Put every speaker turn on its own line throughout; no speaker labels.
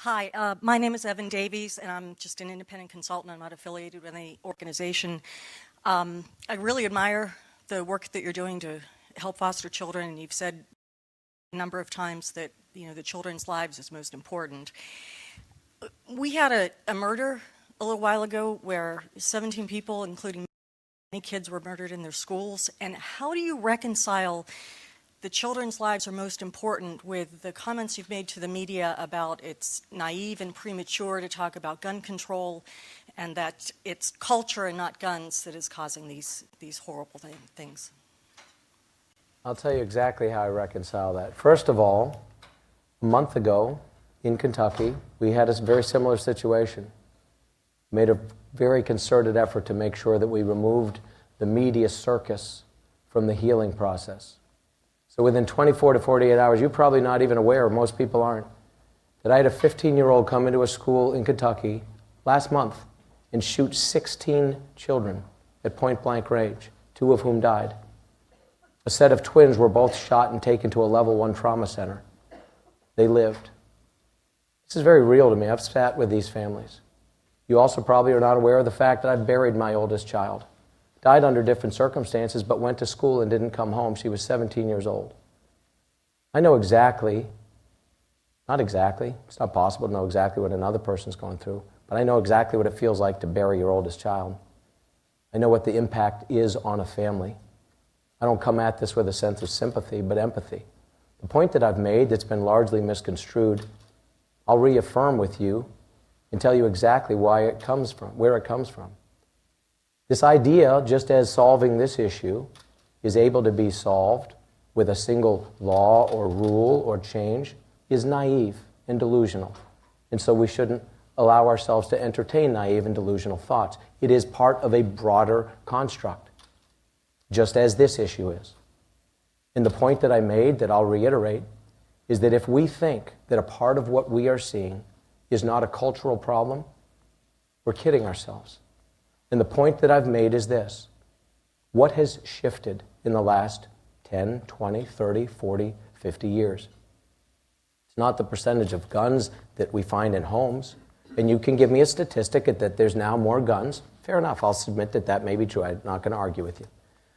Hi, my name is Evan Davies, and I'm just an independent consultant. I'm not affiliated with any organization. I really admire the work that you're doing to help foster children, and you've said a number of times that the children's lives is most important. We had a murder a little while ago where 17 people, including many kids, were murdered in their schools. And how do you reconcile the children's lives are most important with the comments you've made to the media about it's naive and premature to talk about gun control, and that it's culture and not guns that is causing these horrible things?
I'll tell you exactly how I reconcile that. First of all, a month ago in Kentucky, we had a very similar situation. Made a very concerted effort to make sure that we removed the media circus from the healing process. So within 24 to 48 hours, you're probably not even aware, most people aren't, that I had a 15-year-old come into a school in Kentucky last month and shoot 16 children at point-blank range, 2 of whom died. A set of twins were both shot and taken to a level 1 trauma center. They lived. This is very real to me. I've sat with these families. You also probably are not aware of the fact that I buried my oldest child. Died under different circumstances, but went to school and didn't come home. She was 17 years old. I know exactly, not exactly, it's not possible to know exactly what another person's going through, but I know exactly what it feels like to bury your oldest child. I know what the impact is on a family. I don't come at this with a sense of sympathy, but empathy. The point that I've made that's been largely misconstrued, I'll reaffirm with you and tell you exactly where it comes from. This idea, just as solving this issue is able to be solved with a single law or rule or change, is naive and delusional. And so we shouldn't allow ourselves to entertain naive and delusional thoughts. It is part of a broader construct, just as this issue is. And the point that I made, that I'll reiterate, is that if we think that a part of what we are seeing is not a cultural problem, we're kidding ourselves. And the point that I've made is this. What has shifted in the last 10, 20, 30, 40, 50 years? It's not the percentage of guns that we find in homes. And you can give me a statistic that there's now more guns. Fair enough, I'll submit that that may be true. I'm not going to argue with you.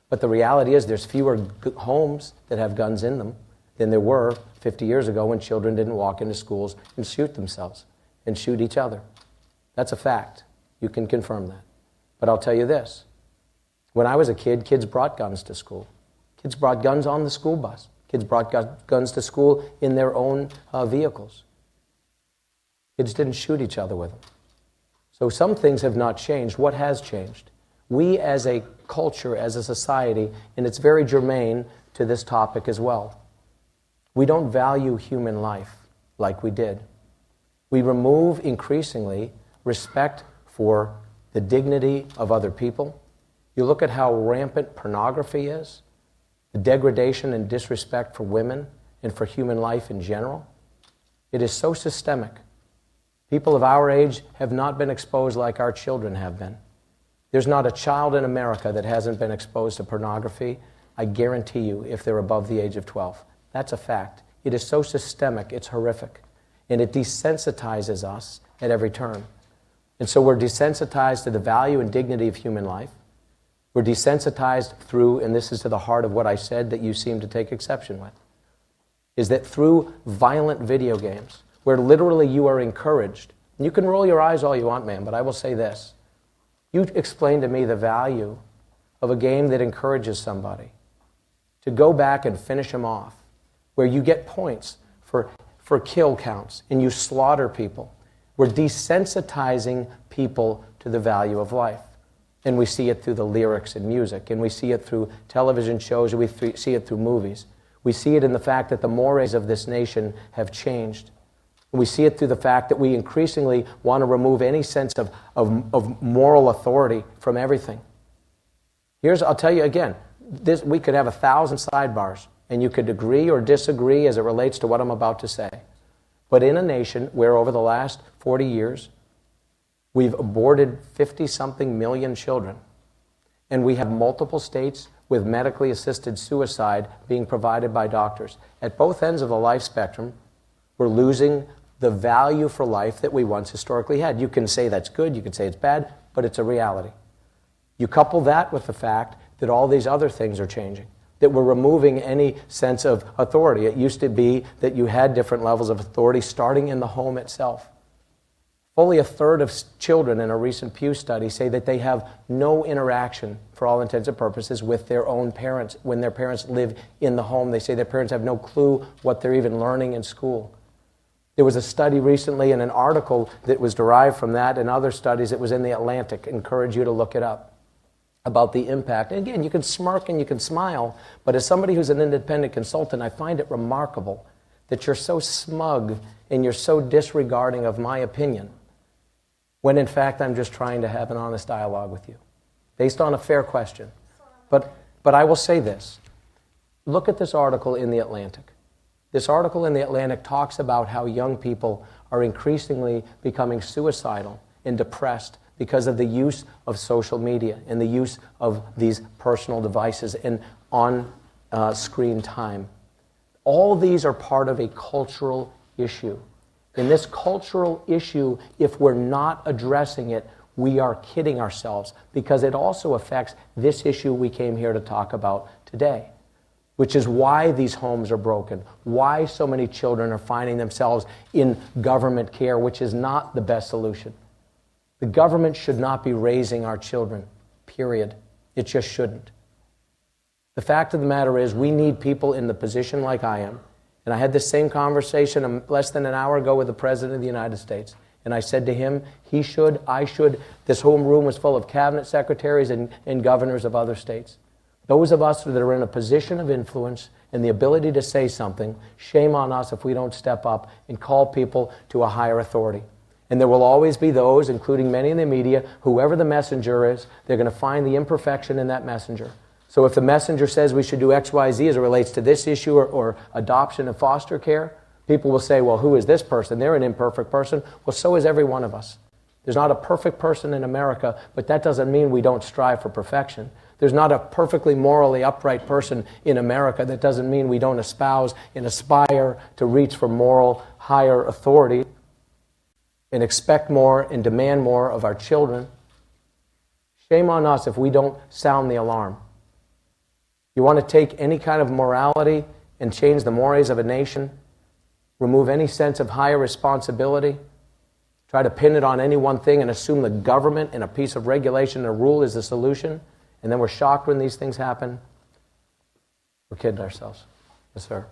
But the reality is there's fewer homes that have guns in them than there were 50 years ago when children didn't walk into schools and shoot themselves and shoot each other. That's a fact. You can confirm that. But I'll tell you this. When I was a kid, kids brought guns to school. Kids brought guns on the school bus. Kids brought guns to school in their own vehicles. Kids didn't shoot each other with them. So some things have not changed. What has changed? We as a culture, as a society, and it's very germane to this topic as well, we don't value human life like we did. We remove increasingly respect for the dignity of other people. You look at how rampant pornography is, the degradation and disrespect for women and for human life in general. It is so systemic. People of our age have not been exposed like our children have been. There's not a child in America that hasn't been exposed to pornography, I guarantee you, if they're above the age of 12. That's a fact. It is so systemic, it's horrific. And it desensitizes us at every turn. And so we're desensitized to the value and dignity of human life. We're desensitized through, and this is to the heart of what I said that you seem to take exception with, is that through violent video games, where literally you are encouraged, and you can roll your eyes all you want, man, but I will say this. You explain to me the value of a game that encourages somebody to go back and finish them off, where you get points for kill counts, and you slaughter people. We're desensitizing people to the value of life. And we see it through the lyrics in music, and we see it through television shows, and we see it through movies. We see it in the fact that the mores of this nation have changed. And we see it through the fact that we increasingly want to remove any sense of moral authority from everything. I'll tell you again, we could have 1,000 sidebars, and you could agree or disagree as it relates to what I'm about to say. But in a nation where over the last 40 years, we've aborted 50-something million children, and we have multiple states with medically assisted suicide being provided by doctors. At both ends of the life spectrum, we're losing the value for life that we once historically had. You can say that's good, you can say it's bad, but it's a reality. You couple that with the fact that all these other things are changing, that we're removing any sense of authority. It used to be that you had different levels of authority starting in the home itself. Fully a third of children in a recent Pew study say that they have no interaction, for all intents and purposes, with their own parents. When their parents live in the home, they say their parents have no clue what they're even learning in school. There was a study recently and an article that was derived from that and other studies. It was in The Atlantic. I encourage you to look it up, about the impact. And again, you can smirk and you can smile, but as somebody who's an independent consultant, I find it remarkable that you're so smug and you're so disregarding of my opinion, when in fact I'm just trying to have an honest dialogue with you, based on a fair question. But I will say this. Look at this article in The Atlantic. This article in The Atlantic talks about how young people are increasingly becoming suicidal and depressed because of the use of social media and the use of these personal devices and on-screen time. All these are part of a cultural issue. In this cultural issue, if we're not addressing it, we are kidding ourselves, because it also affects this issue we came here to talk about today, which is why these homes are broken, why so many children are finding themselves in government care, which is not the best solution. The government should not be raising our children, period. It just shouldn't. The fact of the matter is, we need people in the position like I am. And I had this same conversation less than an hour ago with the President of the United States. And I said to him, he should, I should. This whole room was full of cabinet secretaries and governors of other states. Those of us that are in a position of influence and the ability to say something, shame on us if we don't step up and call people to a higher authority. And there will always be those, including many in the media, whoever the messenger is, they're going to find the imperfection in that messenger. So if the messenger says we should do X, Y, Z as it relates to this issue or adoption and foster care, people will say, well, who is this person? They're an imperfect person. Well, so is every one of us. There's not a perfect person in America, but that doesn't mean we don't strive for perfection. There's not a perfectly morally upright person in America. That doesn't mean we don't espouse and aspire to reach for moral higher authority and expect more and demand more of our children. Shame on us if we don't sound the alarm. You want to take any kind of morality and change the mores of a nation, remove any sense of higher responsibility, try to pin it on any one thing and assume the government and a piece of regulation and a rule is the solution, and then we're shocked when these things happen. We're kidding ourselves. Yes, sir.